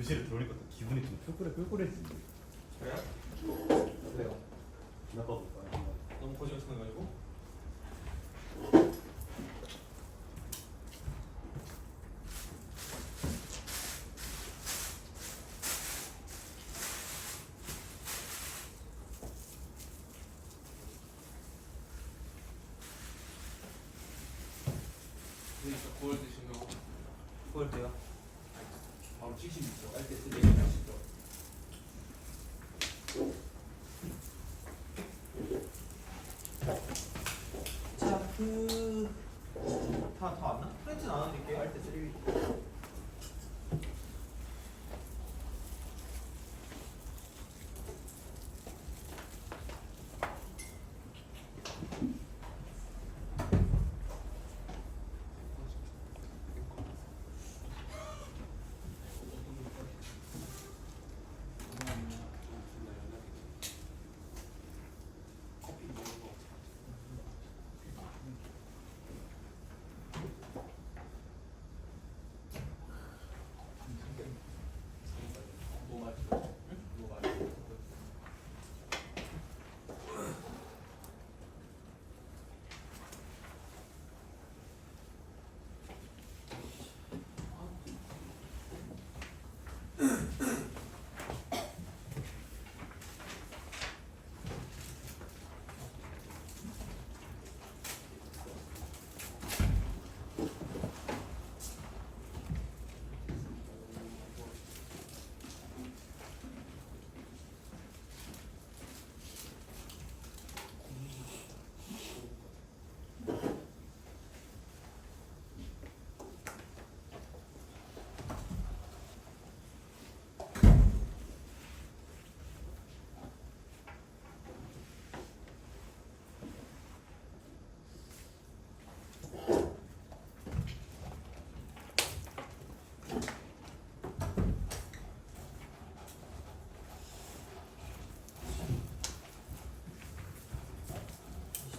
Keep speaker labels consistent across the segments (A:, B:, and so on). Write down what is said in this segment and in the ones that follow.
A: 교실에 들어오니까 또 기분이 좀 꿀꿀해지는데.
B: 그래요? 왜요?
A: 지나가 볼까요?
B: 너무 고집스러워가지고.
C: 그러니까 9월 드시면
B: 그걸 때요?
C: 바로 76점.
B: 알때 쓰레기 하시죠. 자, 다 왔나? 프린트 나눠드릴게요. 알때 쓰레기.
C: 커피 먹는 거. 뭐 맛있어? 응? 뭐 맛있어?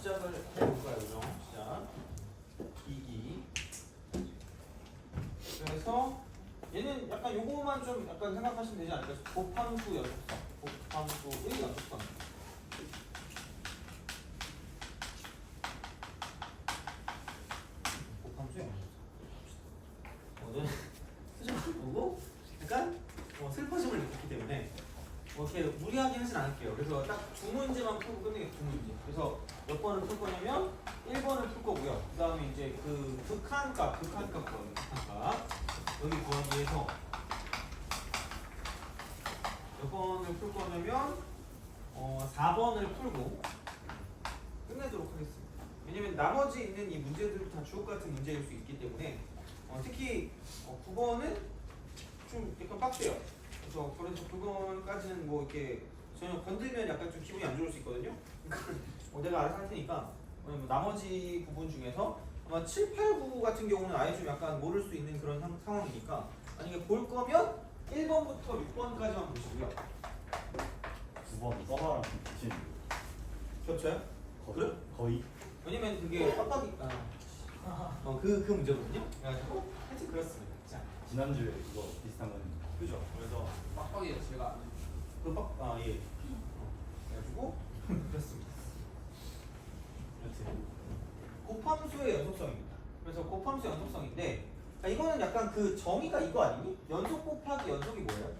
B: 시작을 해볼까요, 그죠? 시작. 2기. 그래서 얘는 약간 요거만 좀 약간 생각하시면 되지 않을까요? 곱함수 연속성. 곱함수의 연속성. 곱함수의 연속성. 오늘 수정을 보고 약간 슬퍼짐을 느꼈기 때문에 이렇게 무리하게 하진 않을게요. 그래서 딱 두 문제만 풀고 끝내겠습니다. 두 문제. 그래서 몇 번을 풀 거냐면 1번을 풀 거고요. 그 다음에 이제 그 극한값 구하기 극한값. 여기 구하기 위해서 몇 번을 풀 거냐면 4번을 풀고 끝내도록 하겠습니다. 왜냐면 나머지 있는 이 문제들도 다 주옥 같은 문제일 수 있기 때문에 특히 9번은 좀 약간 빡세요. 그래서 그거까지는 뭐 이렇게 전혀 건들면 약간 좀 기분이 안 좋을 수 있거든요. 내가 알아서 할 테니까 나머지 부분 중에서 아마 7, 8, 9 같은 경우는 아예 좀 약간 모를 수 있는 그런 상황이니까 만약에 볼 거면 1번부터 6번까지만 보시고요.
A: 9번 써봐랑 좀 비슷해요.
B: 겹쳐요? 그래?
A: 거의?
B: 왜냐면 그게 빡빡이 그 문제거든요. 그래가지고 하여튼 그렇습니다. 자,
A: 지난주에 그거 비슷한 건
B: 그죠? 그래서
C: 빡빡이가 제가 안 해.
B: 예. 그래가지고 그렇습니다.
A: 여튼
B: 곱함수의 연속성입니다. 그래서 곱함수 연속성인데 이거는 약간 그 정의가 이거 아니니? 연속 곱하기 연속이 뭐예요?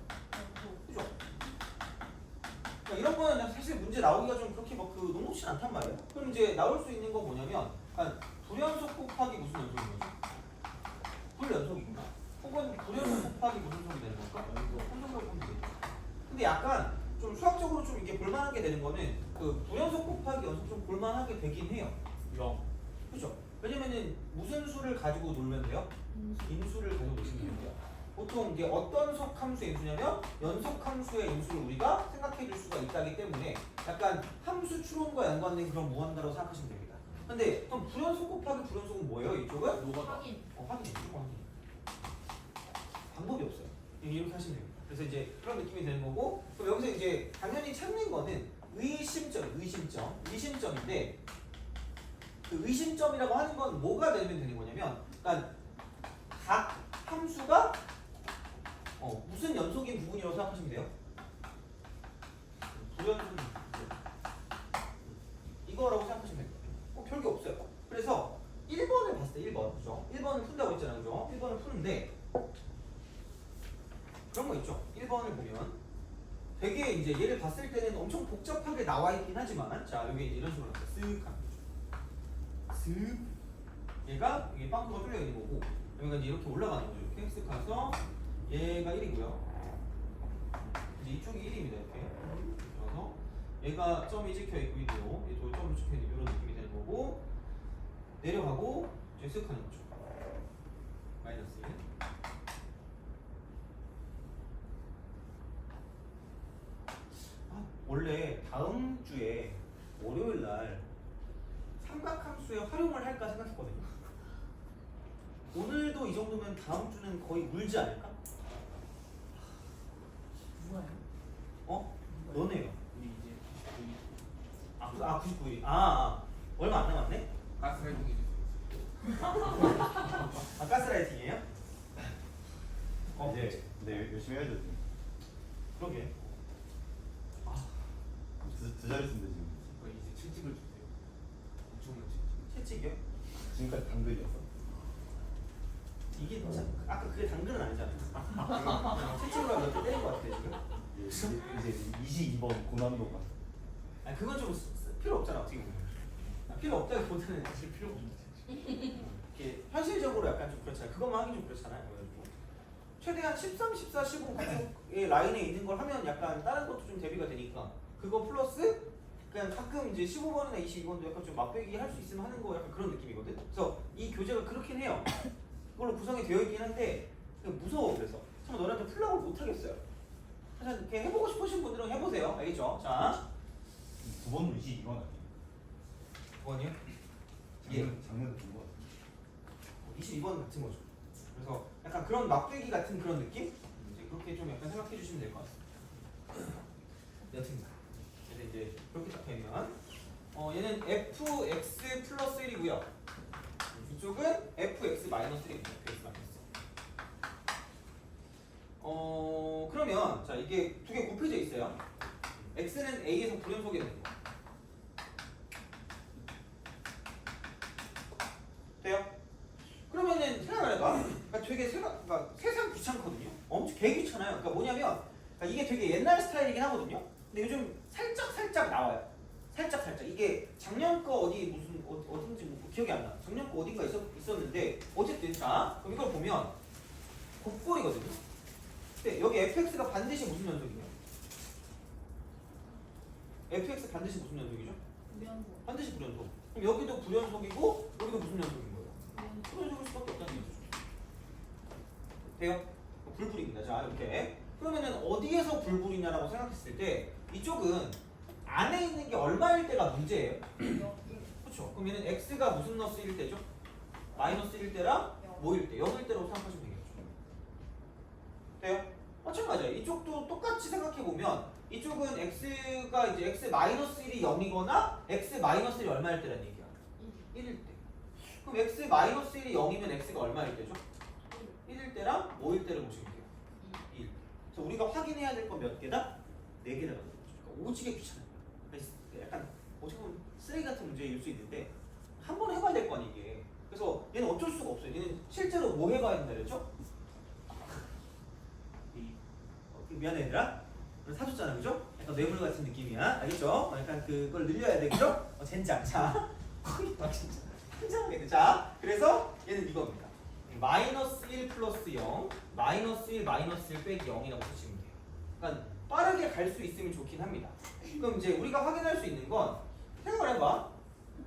B: 그죠? 이런 거는 사실 문제 나오기가 좀 그렇게 막 그 녹록치 않단 말이에요. 그럼 이제 나올 수 있는 거 뭐냐면 불연속 곱하기 무슨 연속인 거죠? 불연속이구나. 혹은 불연속 곱하기 무슨 속이 되는 걸까? 혼성으로 보면 되겠죠. 근데 약간 좀 수학적으로 좀 이게 볼만하게 되는 거는 그 불연속 곱하기 연속 좀 볼만하게 되긴 해요. 0. 그죠? 왜냐면은 무슨 수를 가지고 놀면 돼요? 인수를 가지고 노시면 돼요. 보통 이게 어떤 속 함수의 인수냐면 연속 함수의 인수를 우리가 생각해 줄 수가 있다기 때문에 약간 함수 추론과 연관된 그런 무한다라고 생각하시면 됩니다. 근데 그럼 불연속 곱하기 불연속은 뭐예요? 이쪽은?
C: 확인.
B: 확인. 방법이 없어요. 이렇게 하시면 됩니다. 그래서 이제 그런 느낌이 되는 거고, 그럼 여기서 이제 당연히 찾는 거는 의심점인데 그 의심점이라고 하는 건 뭐가 되면 되는 거냐면, 그러니까 각 함수가 무슨 무슨 연속인 부분이라고 생각하시면 돼요? 불연속 이거라고 생각하시면 돼요. 별게 없어요. 그래서 1번을 봤을 때 1번 그죠? 1번을 푼다고 했잖아요. 그죠? 1번을 푸는데 그런 거 있죠. 1번을 보면 되게 이제 얘를 봤을 때는 엄청 복잡하게 나와 있긴 하지만 자 여기 이제 이런 식으로 나왔어요. 쓱 하는 거죠. 쓱 얘가 이게 빵꾸가 뚫려 있는 거고 여기가 이제 이렇게 올라가는 거죠. 이렇게 쓱 가서 얘가 1이고요. 이제 이쪽이 1입니다. 이렇게 그래서 얘가 점이 찍혀 있고 있고 얘도 점이 찍혀 있는 이런 느낌이 되는 거고 내려가고 이제 쓱 하는 거죠. 마이너스 1. 원래 다음 주에 월요일 날 삼각함수의 활용을 할까 생각했거든요. 오늘도 이 정도면 다음 주는 거의 물지 않을까?
C: 누가요?
B: 어? 너네요.
C: 우리 이제
B: 99일. 얼마 안 남았네?
C: 가스라이팅 해주세요.
B: 가스라이팅이에요?
A: 이제 네 열심히 해야죠 지금.
B: 그러게.
A: 두 자리 쓴데 지금.
C: 이제 채찍을 주세요. 엄청난 채찍.
B: 채찍이요?
A: 지금까지 당근이었어.
B: 이게 아까 그게 당근은 아니잖아요. 채찍으로 몇 대 때린 것 같아 지금.
A: 이제 22번 고난도가.
B: 아니 그건 좀 필요 없잖아 어떻게 보면. 필요 없다기보다는
C: 사실 필요 없는 채찍.
B: 이렇게 현실적으로 약간 좀 그렇잖아요. 그것만 하기 좀 그렇잖아요. 그래가지고 최대한 13, 14, 15 그쪽의 라인에 있는 걸 하면 약간 다른 것도 좀 대비가 되니까 그거 플러스 그냥 가끔 이제 15번이나 22번도 약간 좀 맛배기 할 수 있으면 하는 거 약간 그런 느낌이거든. 그래서 이 교재가 그렇긴 해요. 그걸로 구성이 되어 있긴 한데 무서워. 그래서 참 너네한테 풀라고 못 하겠어요. 사실 이렇게 해보고 싶으신 분들은 해보세요. 알겠죠? 자,
A: 9번도 22번 아니에요?
B: 9번이요?
A: 작년에 본거 같아요.
B: 22번 같은 거죠. 그래서 약간 그런 맛배기 같은 그런 느낌? 이제 그렇게 좀 약간 생각해 주시면 될 것 같습니다. 여튼간 그래서 이제 그렇게 딱 되면 얘는 fx 플러스 1이고요. 이쪽은 fx 마이너스 1입니다. fx 마이너스. 그러면 자 이게 두 개 곱해져 있어요. x는 a에서 불연속이 되는 거. 돼요? 그러면은 생각을 해봐. 그러니까 되게 그러니까 세상 귀찮거든요. 엄청 개 귀찮아요. 그러니까 뭐냐면 그러니까 이게 되게 옛날 스타일이긴 하거든요. 근데 요즘 살짝 나와요. 살짝 이게 작년 거 어디 무슨 어딘지 뭐 기억이 안 나. 작년 거 어딘가 있었는데 어쨌든 자 그럼 이걸 보면 곱골이거든요. 근데 여기 fx가 반드시 무슨 연속이냐? fx 반드시 무슨 연속이죠?
D: 불연속.
B: 반드시 불연속. 그럼 여기도 불연속이고 여기도 무슨 연속인 거예요? 불연속일 수밖에 없다는 얘기죠. 돼요? 불불입니다. 자 이렇게. 그러면은 어디에서 불불이냐라고 생각했을 때 이쪽은 안에 있는 게 얼마일 때가 문제예요? 그렇죠. 그럼 얘는 x가 무슨 너스 1일 때죠? 마이너스 1일 때랑 뭐일 때? 0일 때라고 생각하시면 되겠죠. 돼요? 마찬가지예요. 이쪽도 똑같이 생각해보면 이쪽은 x가 이제 x 마이너스 1이 0이거나 x 마이너스 1이 얼마일 때라는 얘기야? 1일 때. 그럼 x 마이너스 1이 0이면 x가 얼마일 때죠? 1일 때랑 뭐일 때를 보시면 돼요? 1. 그래서 우리가 확인해야 될 건 몇 개다? 4개다. 그러니까 오지게 귀찮아요. 약간 어떻게 보면 쓰레기 같은 문제일 수 있는데 한 번 해봐야 될 거 아니에요 이게. 그래서 얘는 어쩔 수가 없어요. 얘는 실제로 뭐 해봐야 된다 그랬죠? 미안해 얘들아. 사줬잖아 그죠? 약간 뇌물 같은 느낌이야. 알겠죠? 약간 그걸 늘려야 돼 그죠? 젠장. 자 진짜 굉장하게. 자 그래서 얘는 이겁니다. 마이너스 1 플러스 0 마이너스 1 마이너스 1 빼기 0이라고 쓰시면 돼요. 그러니까 빠르게 갈 수 있으면 좋긴 합니다. 그럼 이제 우리가 확인할 수 있는 건 생각을 해봐.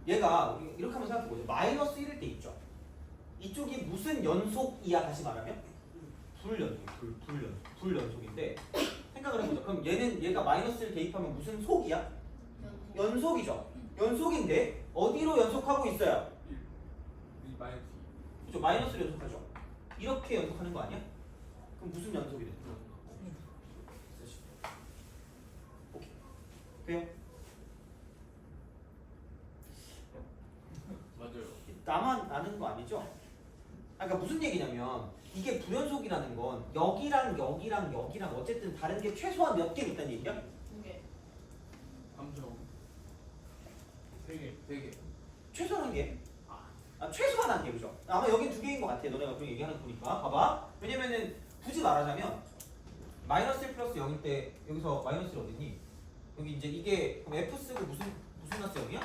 B: 얘가 이렇게 한번 생각해보죠. 마이너스 1일 때 있죠. 이쪽이 무슨 연속이야? 다시 말하면 불연속인데 생각을 해보자. 그럼 얘가 마이너스를 대입하면 무슨 속이야? 연속이죠. 연속인데 어디로 연속하고 있어요?
C: 1 마이너스 2.
B: 그죠? 마이너스를 연속하죠. 이렇게 연속하는 거 아니야? 그럼 무슨 연속이 돼? 오케이. 돼요?
C: 맞아요.
B: 나만 아는 거 아니죠? 그러니까 무슨 얘기냐면 이게 불연속이라는 건 여기랑 여기랑 여기랑 어쨌든 다른 게 최소한 몇 개 있다는 얘기야?
D: 2개.
C: 3점 3개 3개
B: 최소한 한 개. 최소한 한 개, 그죠? 아마 여긴 2개인 것 같아. 너네가 그렇게 얘기하는 거 보니까. 봐봐. 왜냐면은 굳이 말하자면 마이너스 1 플러스 0일 때 여기서 마이너스 1 어디니? 여기 이제 이게 그럼 F 쓰고 무슨 마스 0이야?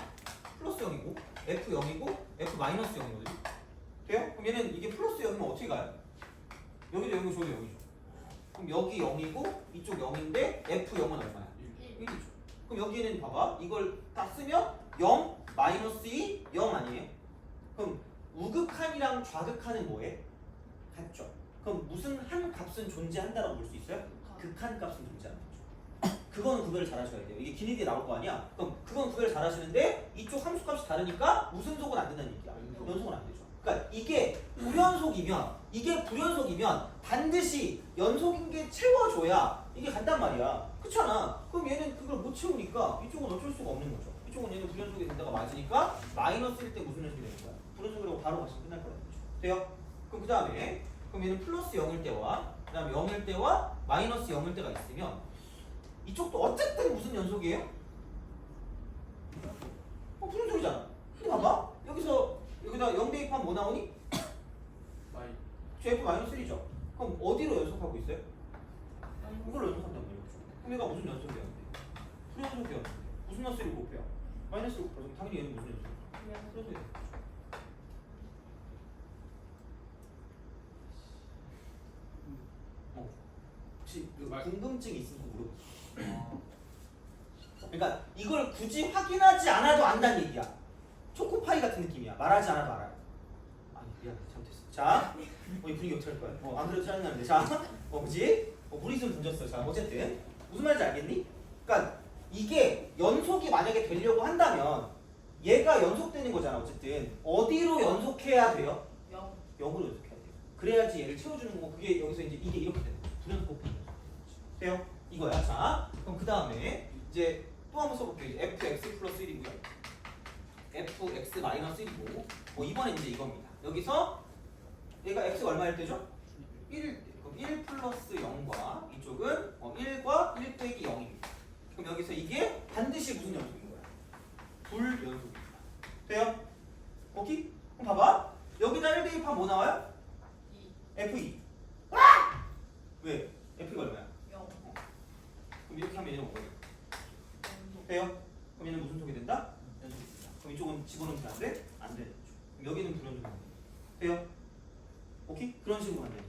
B: 플러스 0이고 F 0이고 F 마이너스 0이거든요. 돼요? 그럼 얘는 이게 플러스 0이면 어떻게 가요? 여기도 0이고 저기도 0이죠. 그럼 여기 0이고 이쪽 0인데 F 0은 얼마야? 1이죠. 그럼 여기는 봐봐. 이걸 딱 쓰면 0 마이너스 2 0 아니에요? 그럼 우극한이랑 좌극한은 뭐해? 같죠. 그럼 무슨 한 값은 존재한다라고 볼 수 있어요? 극한 값은 존재한다. 그거는 구별을 잘 하셔야 돼요. 이게 기니디에 나올 거 아니야? 그럼 그건 구별을 잘 하시는데 이쪽 함수값이 다르니까 무슨 속은 안 된다는 얘기야. 연속은 안 되죠. 그러니까 이게 불연속이면 반드시 연속인 게 채워줘야 이게 간단 말이야. 그렇잖아. 그럼 얘는 그걸 못 채우니까 이쪽은 어쩔 수가 없는 거죠. 이쪽은 얘는 불연속이 된다가 맞으니까 마이너스일 때 무슨 연속이 되는 거야? 불연속이라고 바로 가시면 끝날 거라는 거죠. 돼요? 그럼 그 다음에 그럼 얘는 플러스 0일 때와 그 다음에 0일 때와 마이너스 0일 때가 있으면 이쪽도 어쨌든 무슨 연속이에요? 불연속이잖아. 근데 봐봐. 여기다 0 대입하면 뭐 나오니?
C: 마이
B: F 마이너스 1이죠. 그럼 어디로 연속하고 있어요? 이걸로 연속한단 말이죠. 그럼 얘가 무슨 연속이야? 불연속이야. 무슨 마스를 곱해요? 마이너스를 곱해서 당연히 얘는 무슨 연속? 불연속이야. 혹시 궁금증이 있으면 물어보세요. 그러니까 이걸 굳이 확인하지 않아도 안다는 얘기야. 초코파이 같은 느낌이야. 말하지 않아도 알아요. 아니 미안해 잘못했어. 자, 이 분위기 어떻게 할 거야? 안 그래도 짜증나는데. 자, 그지? 무리수를 던졌어. 자, 어쨌든 무슨 말인지 알겠니? 그러니까 이게 연속이 만약에 되려고 한다면 얘가 연속되는 거잖아. 어쨌든 어디로 연속해야 돼요?
D: 0.
B: 0으로 연속해야 돼요. 그래야지 얘를 채워주는 거고 그게 여기서 이제 이게 이렇게 되는 거야. 불연속 곱하기. 돼요? 이거야. 자, 그럼 그 다음에 이제 또 한번 써볼게요. 이제 fx 플러스 1이고요. fx 마이너스 1이고 이번엔 이제 이겁니다. 여기서 얘가 x가 얼마일 때죠? 1일 때. 그럼 1 플러스 0과 이쪽은 1과 1 빼기 0입니다. 그럼 여기서 이게 반드시 무슨 연속인 거야? 불연속입니다. 돼요? 오케이? 그럼 봐봐. 여기다 1 대입하면 뭐 나와요?
D: 2.
B: f2. 왜? f가 얼마야?
D: 0.
B: 그럼 이렇게 하면 얘는 뭐예요?
D: 연속.
B: 돼요? 그럼 얘는 무슨 속이 된다? 연속이 된다. 그럼 이쪽은 집어넣으면 안 돼? 안 되는 거죠. 그럼 여기는 불연속이 돼요? 오케이? 그런 식으로 하면 돼요.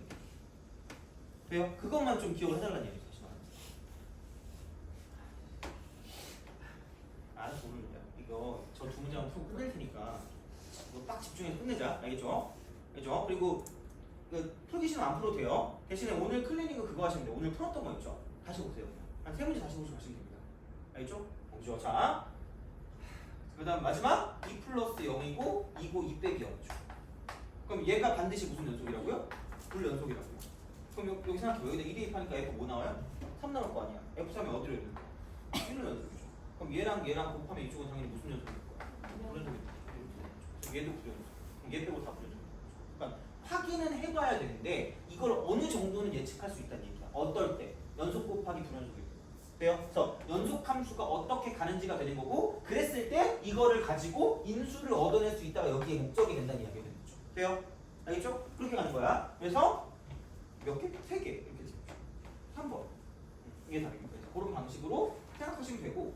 B: 돼요? 그것만 좀 기억을 해달라는 얘기죠. 다시 말하면. 알았어. 오늘 이거 저 두 문장은 풀고 끝낼 테니까 이거 딱 집중해서 끝내자. 알겠죠? 알겠죠? 그리고 그 풀기 싫으면 안 풀어도 돼요. 대신에 오늘 클리닝은 그거 하시면 돼요. 오늘 풀었던 거 있죠? 다시 보세요. 그냥. 한 세 문제 다시 보시고 하시면 됩니다. 알겠죠? 그죠? 자, 그 다음 마지막 2 플러스 0이고 2고 2 빼기 0이죠. 그럼 얘가 반드시 무슨 연속이라고요? 불연속이라고요. 그럼 여기 생각해. 여기다 2 대입하니까 F 뭐 나와요? 3 나올 거 아니야. F3이 어디로 있는 거야? 1로 연속이죠. 그럼 얘랑 곱하면 이쪽은 당연히 무슨 연속일 거야? 불연속이죠. 얘도 불연속. 그럼 얘 빼고 다 불연속. 그러니까 확인은 해봐야 되는데 이걸 어느 정도는 예측할 수 있다는 얘기야. 어떨 때? 연속 곱하기 불연속일 때. 돼요? 그래서 연속 함수가 어떻게 가는지가 되는 거고 그랬을 때 이거를 가지고 인수를 얻어낼 수 있다가 여기에 목적이 된다는 이야기가 되는 거죠. 돼요? 알겠죠? 그렇게 가는 거야. 그래서 몇 개? 3개 이렇게 되죠. 3번. 이게 답입니다. 그래서 그런 방식으로 생각하시면 되고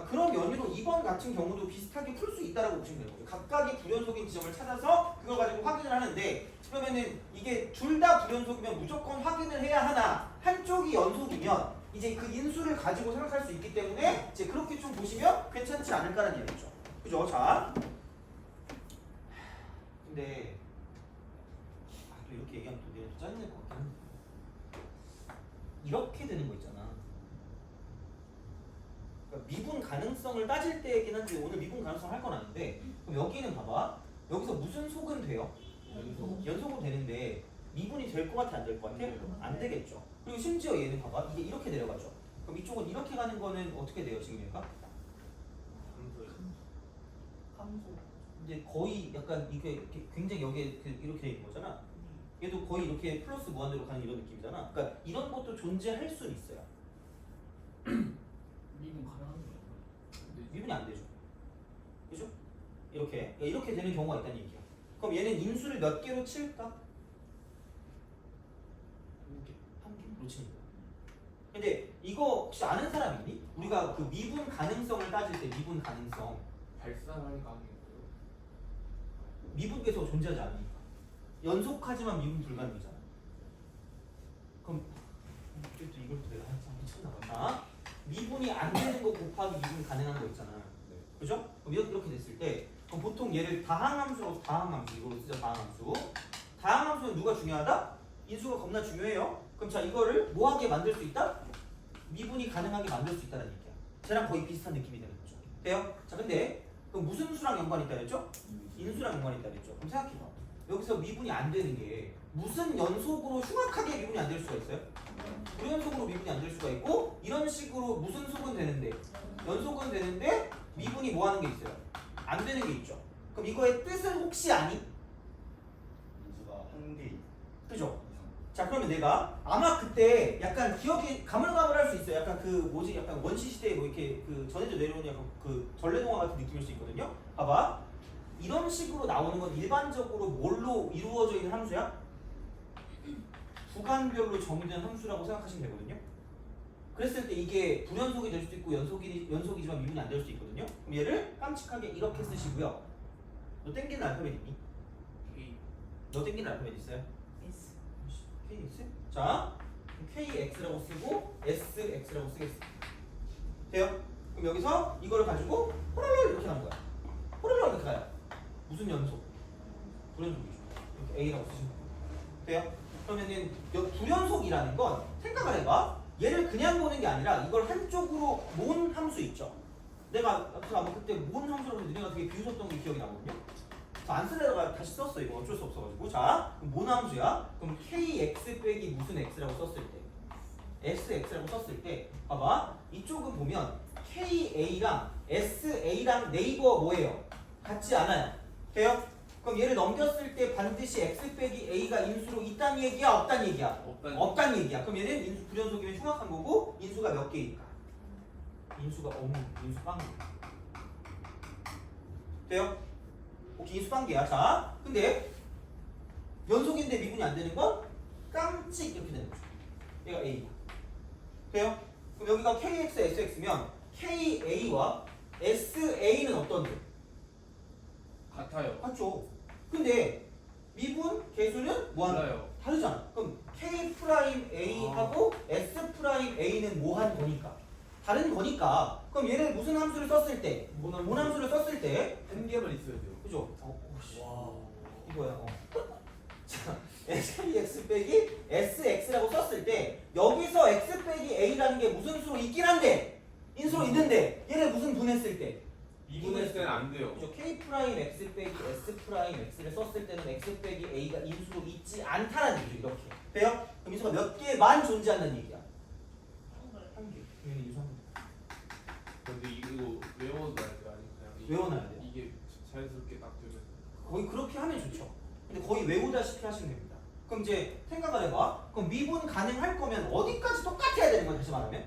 B: 그런 연유로 2번 같은 경우도 비슷하게 풀 수 있다라고 보시면 되는 거죠. 각각의 불연속인 지점을 찾아서 그걸 가지고 확인을 하는데 그러면은 이게 둘 다 불연속이면 무조건 확인을 해야 하나 한쪽이 연속이면 이제 그 인수를 가지고 생각할 수 있기 때문에 이제 그렇게 좀 보시면 괜찮지 않을까라는 얘기죠. 그죠? 자, 근데 또 이렇게 얘기하면 또 내가 또 짜증날 것 같긴 한데 이렇게 되는 거 있잖아. 그러니까 미분 가능성을 따질 때이긴 한데 오늘 미분 가능성 할 건 아닌데 그럼 여기는 봐봐. 여기서 무슨 속은 돼요? 연속은 되는데 미분이 될 것 같아 안 될 것 같아? 안 되겠죠. 그리고 심지어 얘는 봐봐. 이게 이렇게 내려가죠. 그럼 이쪽은 이렇게 가는 거는 어떻게 돼요 지금 얘가?
D: 감소.
B: 이제 거의 약간 이게 이렇게 굉장히 여기에 이렇게 돼 있는 거잖아. 얘도 거의 이렇게 플러스 무한대로 가는 이런 느낌이잖아. 그러니까 이런 것도 존재할 수는 있어요.
C: 미분 가능한 거예요?
B: 미분이 안 되죠. 그죠? 이렇게 되는 경우가 있다는 얘기야. 그럼 얘는 인수를 몇 개로 칠까? 한 개로 치는 거야. 근데 이거 혹시 아는 사람 있니? 우리가 그 미분 가능성을 따질 때 미분 가능성
C: 발산하는 가능해요.
B: 미분 계속 존재하지 않으니까 연속하지만 미분 불가능이잖아. 그럼 또 이걸 또 내가 한참 미쳤나 봐. 자, 미분이 안 되는 거 곱하기 미분 가능한 거 있잖아. 그죠? 그럼 이렇게 됐을 때 그럼 보통 얘를 다항함수로 다항함수 이걸로 쓰자. 다항함수. 다항함수는 누가 중요하다? 인수가 겁나 중요해요. 그럼 자 이거를 뭐하게 만들 수 있다? 미분이 가능하게 만들 수 있다는 얘기야. 쟤랑 거의 비슷한 느낌이 되는 거죠. 돼요? 자 근데 그럼 무슨 수랑 연관이 있다 그랬죠? 인수랑 연관이 있다 그랬죠. 그럼 생각해봐. 여기서 미분이 안 되는 게 무슨 연속으로 흉악하게 미분이 안 될 수가 있어요? 불연속으로 미분이 안 될 수가 있고 이런 식으로 무슨 속은 되는데 연속은 되는데 미분이 뭐 하는 게 있어요? 안 되는 게 있죠. 그럼 이거의 뜻은 혹시 아니?
A: 인수가 한 개
B: 그죠?
A: 이상.
B: 자 그러면 내가 아마 그때 약간 기억이 가물가물할 수 있어요. 약간 그 뭐지? 약간 원시 시대에 뭐 이렇게 그 전해져 내려오는 약간 그 전래동화 같은 느낌일 수 있거든요. 봐봐. 이런 식으로 나오는 건 일반적으로 뭘로 이루어져 있는 함수야? 구간별로 정의된 함수라고 생각하시면 되거든요. 그랬을 때 이게 불연속이 될 수도 있고 연속이지만 미분이 안 될 수도 있거든요. 그럼 얘를 깜찍하게 이렇게 쓰시고요. 너 땡기는 알파벳 있니?
C: K.
B: 너 땡기는 알파벳 있어요?
D: S.
B: KX? 자, KX라고 쓰고 SX라고 쓰겠습니다. 돼요? 그럼 여기서 이거를 가지고 호랄랄 이렇게 하는 거야. 호랄랄 이렇게 가요. 무슨 연속? 불연속이죠. 이렇게 A라고 쓰시면 돼요? 그러면은 불연속이라는 건 생각을 해봐. 얘를 그냥 보는 게 아니라 이걸 한쪽으로 모은 함수 있죠. 내가 아마 그때 모은 함수라고 해서 너네가 되게 비웃었던 게 기억이 나거든요. 안 쓰려다가 다시 썼어. 이거 어쩔 수 없어가지고. 자, 그럼 모은 함수야. 그럼 KX 빼기 무슨 X라고 썼을 때 SX라고 썼을 때 봐봐. 이쪽은 보면 KA랑 SA랑 네이버 뭐예요? 같지 않아요. 돼요? 그럼 얘를 넘겼을 때 반드시 X 빼기 A가 인수로 있다는 얘기야? 없다는 얘기야? 없다는 얘기야. 그럼 얘는 인수 불연속이면 흉악한 거고 인수가 몇 개일까? 인수가 인수 빵 개. 돼요? 오케이, 인수 빵 개야. 자, 근데 연속인데 미분이 안 되는 건 깜찍 이렇게 되는 거죠. 얘가 A야. 돼요? 그럼 여기가 KX, SX면 KA와 SA는 어떤데?
C: 같아요.
B: 맞죠? 근데 미분 개수는 뭐하는
C: 달라요.
B: 다르잖아. 그럼 K'A하고 S'A는 뭐한 거니까? 다른 거니까. 그럼 얘는 무슨 함수를 썼을 때? 모함수를 썼을 때
C: 한 개만 있어야 돼요.
B: 그죠?
C: 와.
B: 이거야. 자, KX 빼기 SX라고 썼을 때 여기서 X 빼기 A라는 게 무슨 수로 있긴 한데 인수로 있는데 얘를 무슨 분했을 때?
C: 미분했을 때는 안 돼요.
B: 그죠? K'X 빼기 S'X를 썼을 때는 X 빼기 A가 인수로 있지 않다는 얘기죠. 이렇게 돼요? 그럼 인수가 몇 개만 존재한다는 얘기야? 한 개. 그러면 인수 한 개.
C: 근데 이거 외워놔야 돼요? 아니 그냥
B: 외워놔야 돼요.
C: 이게 자연스럽게 딱 되면.
B: 거의 그렇게 하면 좋죠. 근데 거의 외우다시피 하시면 됩니다. 그럼 이제 생각을 해봐. 그럼 미분 가능할 거면 어디까지 똑같아야 되는 거야? 다시 말하면?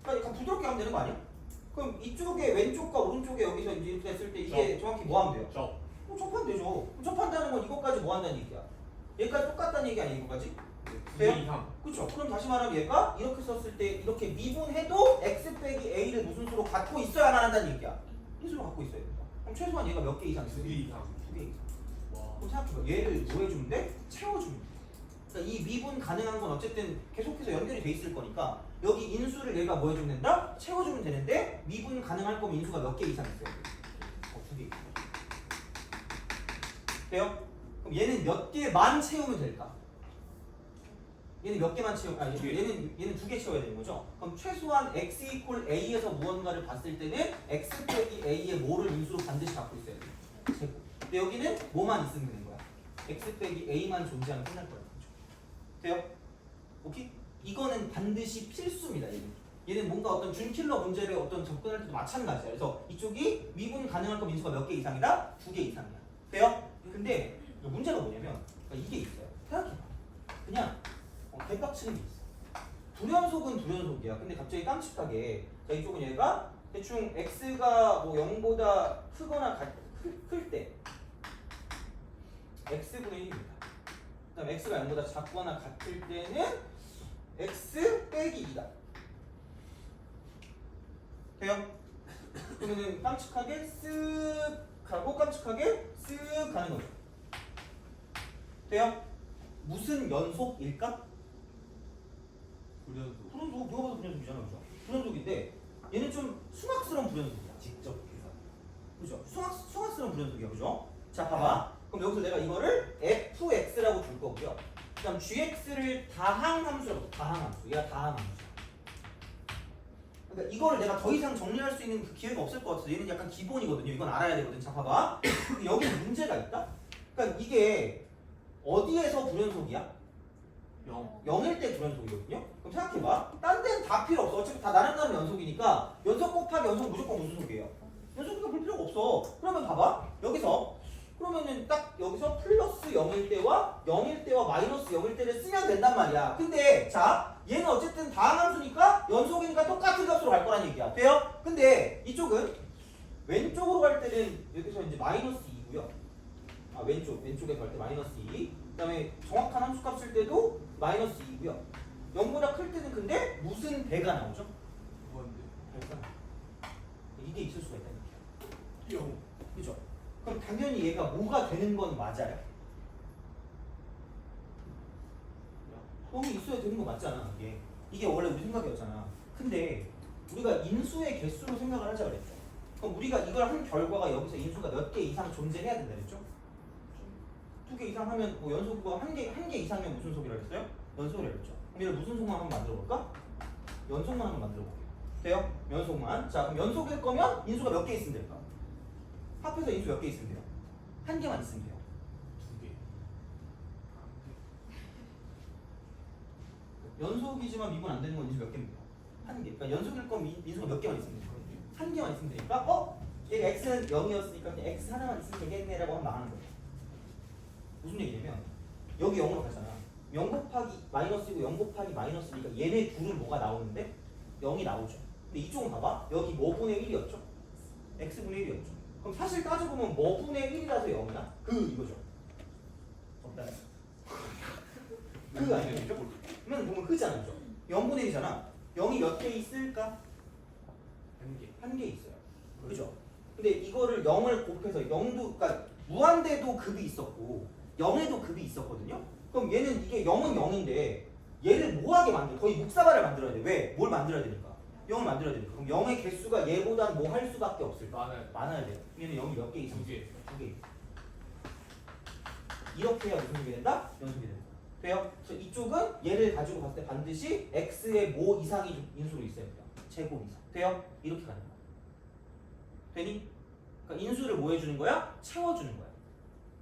B: 그러니까 약간 부드럽게 하면 되는 거 아니야? 그럼 이쪽에 왼쪽과 오른쪽에 여기서 이제 이렇게 했을 때 이게 정확히 뭐 하면 돼요? 접하면 되죠. 그럼 접한다는 건 이것까지 뭐 한다는 얘기야? 얘까지 똑같다는 얘기 아니야? 이거까지? 돼요?
C: 2 이상.
B: 그렇죠. 그럼 다시 말하면 얘가 이렇게 썼을 때 이렇게 미분해도 x 빼기 a를 무슨 수로 갖고 있어야만 한다는 얘기야. 인수로 갖고 있어야 된다. 그럼 최소한 얘가 몇 개 이상 있어요?
C: 2개 이상.
B: 2개 이상.
C: 와.
B: 그럼 생각해봐. 얘를 뭐 해주면 돼? 채워주면 돼. 그러니까 이 미분 가능한 건 어쨌든 계속해서 연결이 돼 있을 거니까 여기 인수를 얘가 뭐 해주면 된다? 채워주면 되는데 미분 가능할 거면 인수가 몇 개 이상 있어야 돼? 2개 이상. 돼요? 그럼 얘는 몇 개만 채우면 될까? 얘는 몇 개만 얘는 2개 채워야 되는 거죠? 그럼 최소한 x 이퀄 a에서 무언가를 봤을 때는 x 빼기 a의 뭐를 인수로 반드시 갖고 있어야 돼. 제곱. 근데 여기는 뭐만 있으면 되는 거야? x 빼기 a만 존재하면 끝날 거야. 돼요? 오케이? 이거는 반드시 필수입니다. 얘는. 얘는 뭔가 어떤 준킬러 문제를 어떤 접근할 때도 마찬가지야. 그래서 이쪽이 미분 가능할 거 민수가 몇 개 이상이다? 2개 이상이야. 돼요? 근데 문제가 뭐냐면 그러니까 이게 있어요. 생각해봐. 그냥 대박치는 게 있어. 불연속은 불연속이야. 근데 갑자기 깜찍하게 자, 이쪽은 얘가 대충 x가 뭐 0보다 크거나 클 때 x분의 1입니다. 그 다음 x가 0보다 작거나 같을 때는 x 빼기 2다. 돼요? 그러면은 깜찍하게 쓱 가고 깜찍하게 쓱 가는 거죠. 돼요? 무슨 연속일까?
C: 불연속.
B: 불연속, 누가 봐도 불연속이잖아, 그죠? 불연속인데 얘는 좀 숭악스러운 불연속이야.
A: 직접 계산.
B: 그죠? 숭악스러운 불연속이야, 그죠? 자, 봐봐. 그럼 여기서 내가 이거를 fx라고 줄 거고요. 그다음 gx를 다항함수라고. 다항함수. 얘가 다항함수. 그러니까 이거를 내가 더 이상 정리할 수 있는 그 기회가 없을 것 같아서 얘는 약간 기본이거든요. 이건 알아야 되거든. 자, 봐봐. 근데 여기 문제가 있다. 그러니까 이게 어디에서 불연속이야? 0일 때 불연속이거든요. 그럼 생각해봐. 딴 데는 다 필요 없어. 어차피 다 나름 연속이니까 연속 곱하기 연속 무조건 무슨 속이에요? 연속이니까 볼 필요가 없어. 그러면 봐봐. 여기서 그러면은 딱 여기서 플러스 0일 때와 0일 때와 마이너스 0일 때를 쓰면 된단 말이야. 근데 자 얘는 어쨌든 다항함수니까 연속이니까 똑같은 값으로 갈 거란 얘기야. 돼요? 근데 이쪽은 왼쪽으로 갈 때는 여기서 이제 마이너스 2고요. 아 왼쪽에서 갈 때 마이너스 2. 그다음에 정확한 함수값 쓸 때도 마이너스 2고요. 0보다 클 때는 근데 무슨 배가 나오죠?
C: 뭔데?
B: 배가 나와. 이게 있을 수가 있다는 얘기야.
C: 0.
B: 그죠? 그럼 당연히 얘가 뭐가 되는 건 맞아요. 0이 있어야 되는 거 맞잖아. 이게 원래 우리 생각이었잖아. 근데 우리가 인수의 개수로 생각을 하자 그랬죠. 그럼 우리가 이걸 한 결과가 여기서 인수가 몇 개 이상 존재해야 된다 그랬죠? 2개 이상 하면 뭐 연속이고 한 개 이상이면 무슨 속이라 그랬어요? 연속이라 그랬죠. 그럼 얘를 무슨 속만 한번 만들어 볼까? 연속만 한번 만들어 볼게요. 돼요? 연속만. 자, 그럼 연속일 거면 인수가 몇 개 있으면 될까? 합해서 인수 몇 개 있으면 돼요? 한 개만 있으면 돼요.
C: 2개.
B: 연속이지만 미분 안 되는 건 인수 몇 개면 돼요? 한 개. 그러니까 연속일 거면 인수가 몇 개만 있으면 돼요? 한 개만 있으면 되니까 얘가 x는 0이었으니까 그냥 x 하나만 있으면 되겠네라고 하면 망하는 거예요. 무슨 얘기냐면 여기 0으로 가잖아. 0 곱하기 마이너스이고 0 곱하기 마이너스니까 얘네 둘은 뭐가 나오는데? 0이 나오죠. 근데 이쪽은 봐봐. 여기 뭐분의 1이었죠? x분의 1이었죠. 그럼 사실 따져보면 뭐분의 1이라서 0이야? 이거죠. 없다. 아니죠? 그러면 보면 그잖아. 그죠? 0분의 1이잖아. 0이 몇 개 있을까? 한 개 있어요. 그죠? 근데 이거를 0을 곱해서 0도, 그러니까 무한대도 급이 있었고 0에도 급이 있었거든요? 그럼 얘는 이게 0은 0인데 얘를 뭐하게 만들어? 거의 묵사발을 만들어야 돼. 왜? 뭘 만들어야 되니까? 0을 만들어야 되니까. 그럼 0의 개수가 얘보단 뭐 할 수밖에 없을까? 많아야 돼요. 얘는 0이 몇 개 이상?
C: 2개.
B: 2개. 이렇게 해야 무슨 속이 된다? 연속이 된다. 돼요? 그래서 이쪽은 얘를 가지고 봤을 때 반드시 x의 뭐 이상이 인수로 있어야 돼요. 제곱 이상. 돼요? 이렇게 가는 거야. 되니? 그러니까 인수를 뭐 해주는 거야? 채워주는 거야.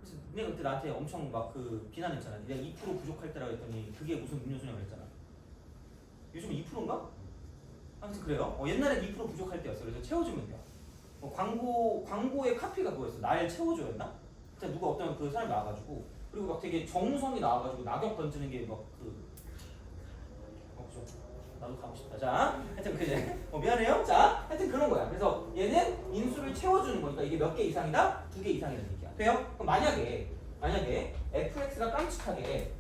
B: 그래서 내가 그때 나한테 엄청 막 그 비난했잖아. 내가 2% 부족할 때라고 했더니 그게 무슨 음료수냐고 그랬잖아. 요즘 2%인가? 아무튼 그래요. 옛날엔 2% 부족할 때였어. 그래서 채워주면 돼요. 광고의 카피가 그거였어. 날 채워줘였나? 그때 누가 어떤 그 사람이 나와가지고 그리고 막 되게 정우성이 나와가지고 낙엽 던지는 게 막 나도 가고 싶다. 자, 하여튼 그제 미안해요. 자, 하여튼 그런 거야. 그래서 얘는 인수를 채워주는 거니까 이게 몇 개 이상이다? 2개 이상이라는 얘기야. 돼요? 그럼 만약에 fx가 깜찍하게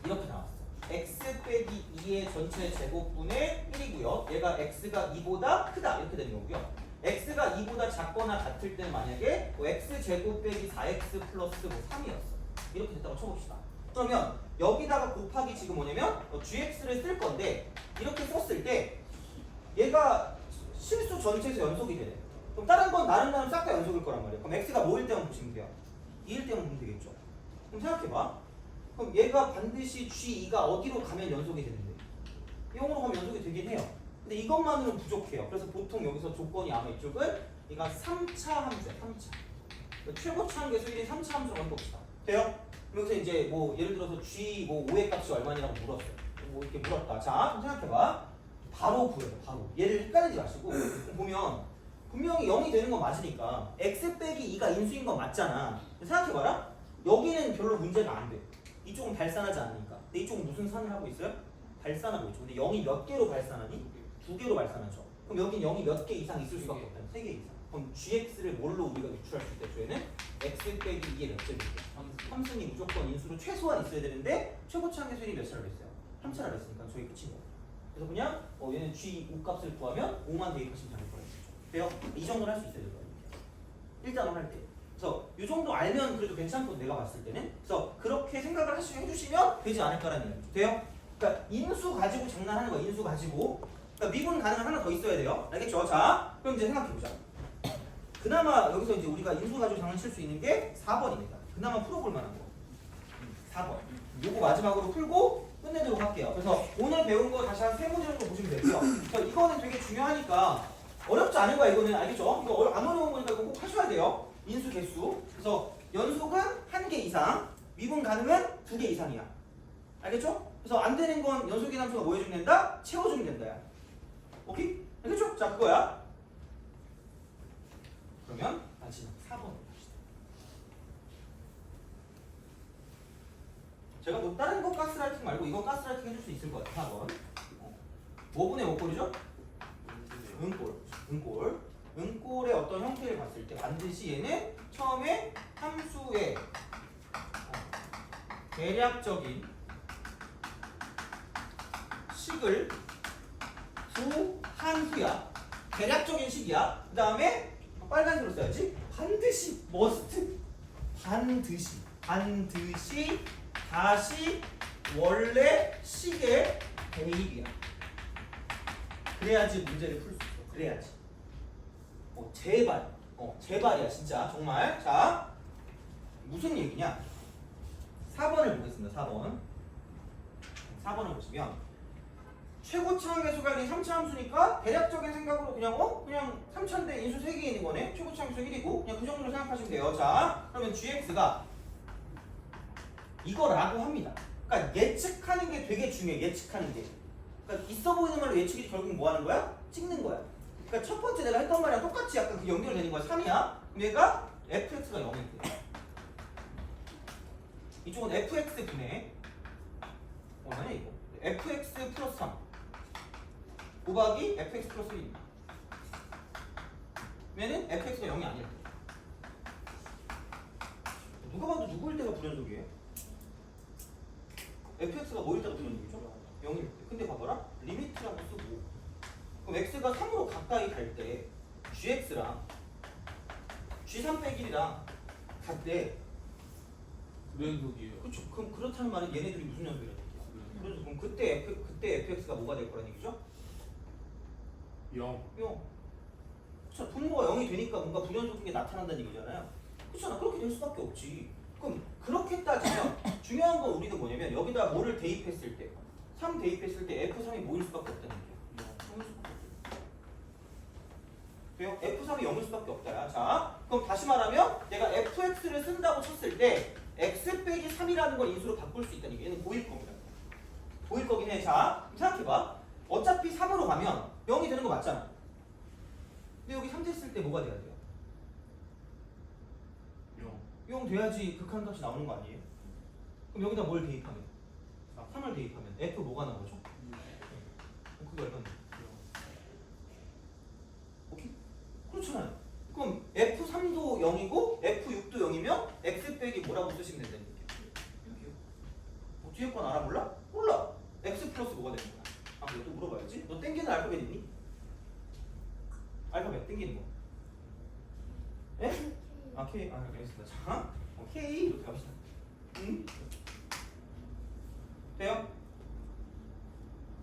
B: 이렇게 나왔어. x 빼기 2의 전체 제곱분의 1이고요. 얘가 x가 2보다 크다 이렇게 되는 거고요. x가 2보다 작거나 같을 때는 만약에 x 제곱 빼기 4x 플러스 3이었어. 이렇게 됐다고 쳐봅시다. 그러면 여기다가 곱하기 지금 뭐냐면 gx를 쓸 건데 이렇게 썼을 때 얘가 실수 전체에서 연속이 되네. 그럼 다른 건 나름 싹 다 연속일 거란 말이에요. 그럼 x가 뭐일 때만 보시면 돼요? 2일 때만 보면 되겠죠. 그럼 생각해봐. 그럼 얘가 반드시 g2가 어디로 가면 연속이 되는데 0으로 가면 연속이 되긴 해요. 근데 이것만으로는 부족해요. 그래서 보통 여기서 조건이 아마 이쪽은 얘가 3차 함수야. 3차. 최고차 함계수 1인 3차 함수로 한번 봅시다. 돼요? 그래서 이제 뭐 예를 들어서 g 뭐 5의 값이 얼마냐고 물었어요. 뭐 이렇게 물었다. 자, 좀 생각해봐. 바로 구해요. 바로. 얘를 헷갈리지 마시고 보면 분명히 0이 되는 건 맞으니까 x 빼기 2가 인수인 건 맞잖아. 생각해봐라. 여기는 별로 문제가 안 돼. 이쪽은 발산하지 않으니까. 근데 이쪽은 무슨 산을 하고 있어요? 발산하고 있죠. 근데 0이 몇 개로 발산하니? 2개로 발산하죠. 그럼 여긴 0이 몇 개 이상 있을 수밖에 없다. 3개 이상. 그럼 gx를 뭘로 우리가 유출할 수 있다? 저희는 x 빼기 2의 몇 제곱이야? 3승이 무조건 인수로 최소한 있어야 되는데 최고차항 계수율이 몇 차례로 했어요? 3차례로 했으니까 저희 끝인 거예요. 그래서 그냥 얘는 g5 값을 구하면 5만 대입하시면 될 거예요. 돼요? 이 정도는 할 수 있어야 될 거예요. 일단은 할 때. 그래서 이 정도 알면 그래도 괜찮거든 내가 봤을 때는. 그래서 그렇게 생각을 해주시면 되지 않을까라는 얘기죠. 돼요? 그러니까 인수 가지고 장난하는 거야. 인수 가지고. 그러니까 미분 가능한 하나 더 있어야 돼요. 알겠죠? 자, 그럼 이제 생각해보자. 그나마 여기서 이제 우리가 인수 가지고 장난칠 수 있는 게 4번입니다. 그나마 풀어볼 만한 거. 4번. 요거 마지막으로 풀고 끝내도록 할게요. 그래서 오늘 배운 거 다시 한 3문제 정도 보시면 되고요. 그래서 이거는 되게 중요하니까 어렵지 않은 거야 이거는. 알겠죠? 이거 안 어려운 거니까 이거 꼭 하셔야 돼요. 인수 개수. 그래서 연속은 1개 이상, 미분 가능은 2개 이상이야. 알겠죠? 그래서 안 되는 건 연속의 함수가 뭐 해주면 된다? 채워주면 된다. 오케이? 알겠죠? 자, 그거야. 그러면 마지막 4번 봅시다. 제가 뭐 다른 거 가스라이팅 말고 이거 가스라이팅 해줄 수 있을 것 같아. 4번. 5분의 5꼴이죠? 은꼴. 은꼴. 은꼴의 어떤 형태를 봤을 때 반드시 얘는 처음에 함수의 대략적인 식을 구한 후야. 대략적인 식이야. 그 다음에 빨간색으로 써야지. 반드시 must 반드시 다시 원래 식의 대입이야. 그래야지 문제를 풀 수 있어. 그래야지. 제발. 제발이야 진짜 정말. 자, 무슨 얘기냐? 4번을 보겠습니다. 4번을 보시면 최고차항 계수가 3차 함수니까 대략적인 생각으로 그냥 3차인데 인수 3개 있는 거네. 최고차항 계수 1이고 그냥 그 정도로 생각하시면 돼요. 자, 그러면 gx가 이거라고 합니다. 그러니까 예측하는 게 되게 중요해. 예측하는 게. 그러니까 있어 보이는 말로 예측이 결국 뭐 하는 거야? 찍는 거야. 그러니까 첫 번째 내가 했던 말이랑 똑같이 약간 그 연결되는 거야. 3이야. 그럼 얘가 fx가 0일 때. 이쪽은 fx 분의 얼마냐 이거? fx 플러스 3 곱하기 fx 플러스 1입니다. 그러면은 fx가 0이 아니야. 누가 봐도 누구일 때가 불연속이에요? fx가 뭐일 때가 불연속이죠? 0일 때. 근데 봐봐라. 리미트라고 쓰고 그럼 x가 3으로 가까이 갈 때 gx랑 g3 빼기 1이랑 같대.
C: 불연속이에요.
B: 그렇죠. 그럼 그렇다는 말은 얘네들이 무슨 연속이라는 얘기야? 그래서 그럼 그때 fx가 뭐가 될 거라는 얘기죠?
C: 0.
B: 0. 그렇죠. 분모가 0이 되니까 뭔가 불연속인 게 나타난다는 얘기잖아요. 그렇잖아. 그렇게 될 수밖에 없지. 그럼 그렇게 따지면 중요한 건 우리는 뭐냐면 여기다 뭐를 대입했을 때 3 대입했을 때 f3이 뭐일 수밖에 없다는 얘기야. 0일 수밖에 없어. 돼요? f3이 0일 수밖에 없다. 자, 그럼 다시 말하면 내가 fx를 쓴다고 쳤을 때 x 빼기 3이라는 걸 인수로 바꿀 수 있다는 얘기. 얘는 보일 겁니다. 보일 거긴 해. 자, 생각해봐. 어차피 3으로 가면 0이 되는 거 맞잖아. 근데 여기 3 됐을 때 뭐가 돼야 돼요?
C: 0.
B: 0 돼야지 극한값이 나오는 거 아니에요? 그럼 여기다 뭘 대입하면? 3을 대입하면 f 뭐가 나오죠? 그게 얼마인데? 오케이? 그렇잖아요. 그럼 f3도 0이고 f6도 0이면 x 빼기 뭐라고 쓰시면 된다는 얘기예요. 뭐 뒤에 건 알아 몰라? 몰라. x 플러스 뭐가 되는 거야? 아, 그래 또 물어봐야지. 너 땡기는 알파벳 있니? 알파벳 땡기는 거. 에? 아, K. 아, 알겠습니다. 자, K 이렇게 갑시다. 응? 돼요?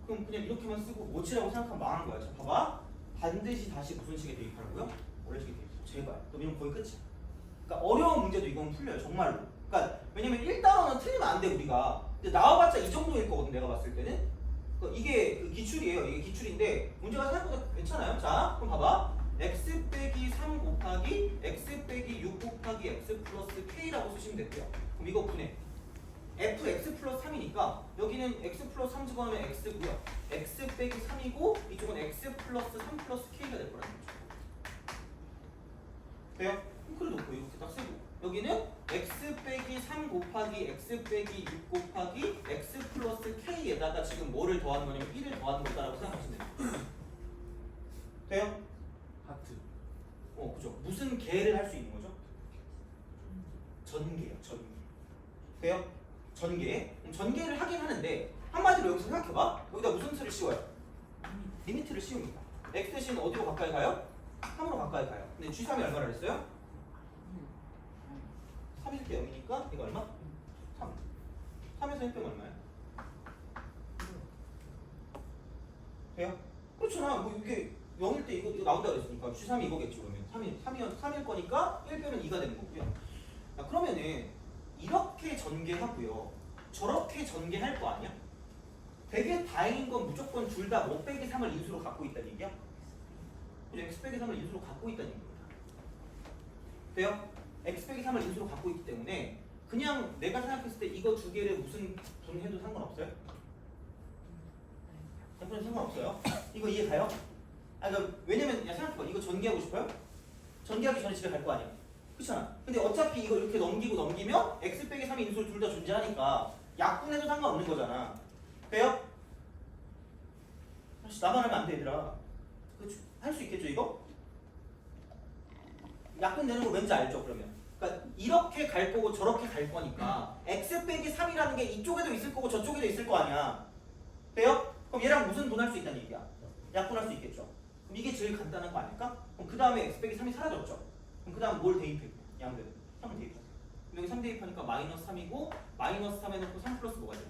B: 그럼 그냥 이렇게만 쓰고 뭐지라고 생각하면 망한 거야. 자, 봐봐. 반드시 다시 무슨 식에 대입하라고요? 원래 식에 대입. 제발. 그러면 거의 끝이야. 그러니까 어려운 문제도 이건 풀려요. 정말로. 그러니까 왜냐면 1단원은 틀리면 안 돼 우리가. 근데 나와봤자 이 정도일 거거든 내가 봤을 때는. 그러니까 이게 그 기출이에요. 이게 기출인데 문제가 생각보다 괜찮아요. 자, 그럼 봐봐. x 빼기 3 곱하기 x 빼기 6 곱하기 x 플러스 k라고 쓰시면 됐대요. 그럼 이거 분해. fx 플러스 3이니까 여기는 x 플러스 3 집어넣으면 x고요. x 빼기 3이고 이쪽은 x 플러스 3 플러스 k가 될 거라는 거죠. 돼요? 그래도 뭐 이렇게 딱 쓰고 여기는 x 빼기 3 곱하기 x 빼기 6 곱하기 x 플러스 k에다가 지금 뭐를 더하는 거냐면 1을 더하는 거다라고 생각하시면 돼요. 돼요?
C: 하트.
B: 그죠. 무슨 계를 할 수 있는 거죠? 전개요. 전개. 돼요? 전개. 전개를 하긴 하는데 한마디로 여기서 생각해봐. 여기다 무슨 틀을 씌워요? 리미트를 씌웁니다. x 대신 어디로 가까이 가요? 3으로 가까이 가요. 근데 G3이 얼마나 했어요? 3일 때 0이니까 이거 얼마? 3. 3에서 1 빼면 얼마야? 돼요? 그렇잖아. 뭐 이게 0일 때 이거 나온다 그랬으니까 G3이 이거겠지 그러면 3일 거니까 1 빼면 2가 되는 거고요. 자, 그러면은 이렇게 전개하고요. 저렇게 전개할 거 아니야? 되게 다행인 건 무조건 둘 다 뭐 빼기 3을 인수로 갖고 있다는 얘기야? 그죠? x 빼기 3을 인수로 갖고 있다는 얘기입니다. 돼요? x 빼기 3을 인수로 갖고 있기 때문에 그냥 내가 생각했을 때 이거 두 개를 무슨 분해도 상관없어요? 분해 상관없어요? 이거 이해 가요? 그러니까 왜냐면 야 생각해봐. 이거 전개하고 싶어요? 전개하기 전에 집에 갈 거 아니야? 그렇잖아. 근데 어차피 이거 이렇게 넘기면 x 빼기 3의 인수를 둘 다 존재하니까 약분해도 상관없는 거잖아. 돼요? 나만 하면 안 돼 얘들아. 할 수 있겠죠 이거? 약분 되는 거 왠지 알죠 그러면? 그러니까 이렇게 갈 거고 저렇게 갈 거니까 x 빼기 3이라는 게 이쪽에도 있을 거고 저쪽에도 있을 거 아니야. 돼요? 그럼 얘랑 무슨 분할 수 있다는 얘기야? 약분할 수 있겠죠. 그럼 이게 제일 간단한 거 아닐까? 그럼 그 다음에 x 빼기 3이 사라졌죠. 그럼 그 다음 뭘 대입해? 양변 3을 대입하세요. 그럼 여기 3 대입하니까 마이너스 3이고 마이너스 3 해놓고 3 플러스 뭐가 돼요?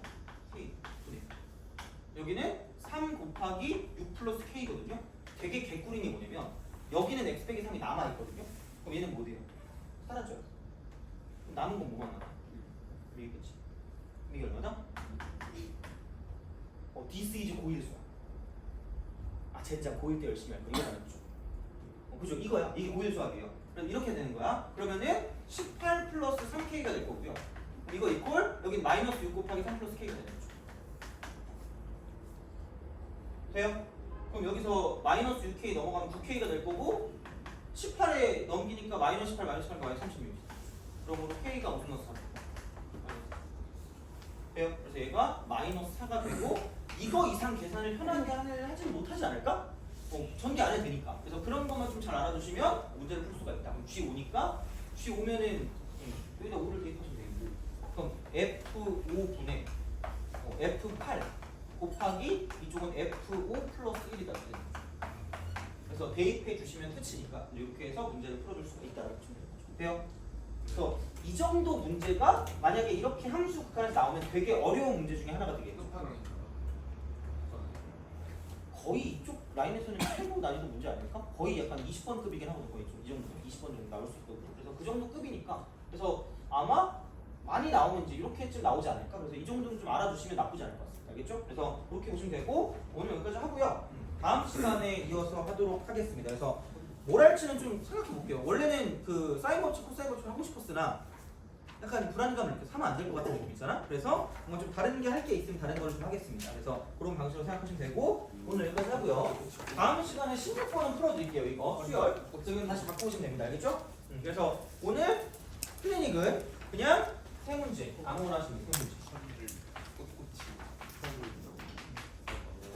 B: k. 여기는 3 곱하기 6 플러스 k거든요. 되게 개꿀인 게 뭐냐면 여기는 x 빼기 3이 남아있거든요. 그럼 얘는 뭐 돼요? 사라져요. 그럼 남은 건 뭐만 남아? 이겠지. 이게 얼마다? this is 고일수야. 진짜 고1 때 열심히 할 거. 이거 알았죠? 그죠? 이거야. 이게 고일수학이에요. 그럼 이렇게 되는 거야. 그러면은 18 플러스 3k가 될 거고요. 이거 이꼴 여기 마이너스 6 곱하기 3 플러스 k가 되는 거죠. 돼요? 그럼 여기서 마이너스 6k 넘어가면 9k가 될 거고 18에 넘기니까 마이너스 18 마이너스 8가 마이너스 36이죠. 그러므로 k가 무슨 넣어서 4? 돼요? 그래서 얘가 마이너스 4가 되고 이거 이상 계산을 편하게 하지는 못하지 않을까? 전개 안 해도 되니까. 그래서 그런 것만 좀 잘 알아두시면 문제를 풀 수가 있다. 그럼 G5니까 G5면은 여기다 5를 대입하시면 되겠고 그럼 F5분의 F8 곱하기 이쪽은 F5 플러스 1이다. 그래서 대입해 주시면 끝이니까 이렇게 해서 문제를 풀어줄 수가 있다라고 보시면 돼요. 그래서 이 정도 문제가 만약에 이렇게 함수 극한에서 나오면 되게 어려운 문제 중에 하나가 되겠죠. 거의 이쪽 라인에서는 최고 난이도 문제 아닐까? 거의 약간 20번급이긴 하거든. 거의 좀 이 정도 20번 정도 나올 수 있거든요. 그래서 그 정도 급이니까 그래서 아마 많이 나오면 이제 이렇게쯤 나오지 않을까? 그래서 이 정도는 좀 알아두시면 나쁘지 않을 것 같습니다. 알겠죠? 그래서 그렇게 보시면 되고 오늘 여기까지 하고요. 다음 시간에 이어서 하도록 하겠습니다. 그래서 뭘 할지는 좀 생각해 볼게요. 원래는 그 사이버치 코사이버치 하고 싶었으나 약간 불안감을 이렇게 사면 안 될 것 같은 느낌 있잖아. 그래서 뭔가 좀 다른 게 할 게 있으면 다른 걸 좀 하겠습니다. 그래서 그런 방식으로 생각하시면 되고 오늘 여기까지 하고요. 다음 시간에 16번은 풀어드릴게요. 이거 수열 지금 다시 바꿔오시면 됩니다. 알겠죠? 그래서 오늘 클리닉은 그냥 세 문제 아무거나 하시면 세 문제.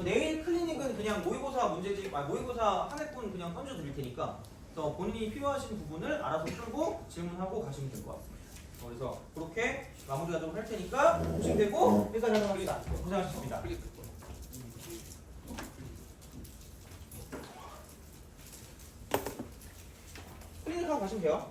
B: 내일 클리닉은 그냥 모의고사 문제집, 모의고사 한 회분 그냥 던져드릴 테니까 그래서 본인이 필요하신 부분을 알아서 풀고 질문하고 가시면 될 것 같습니다. 그래서 그렇게 마무리하도록 할 테니까 보시면 되고 여기까지 하도록 합시다. 고생하셨습니다. 클리닉하고 가시면 돼요.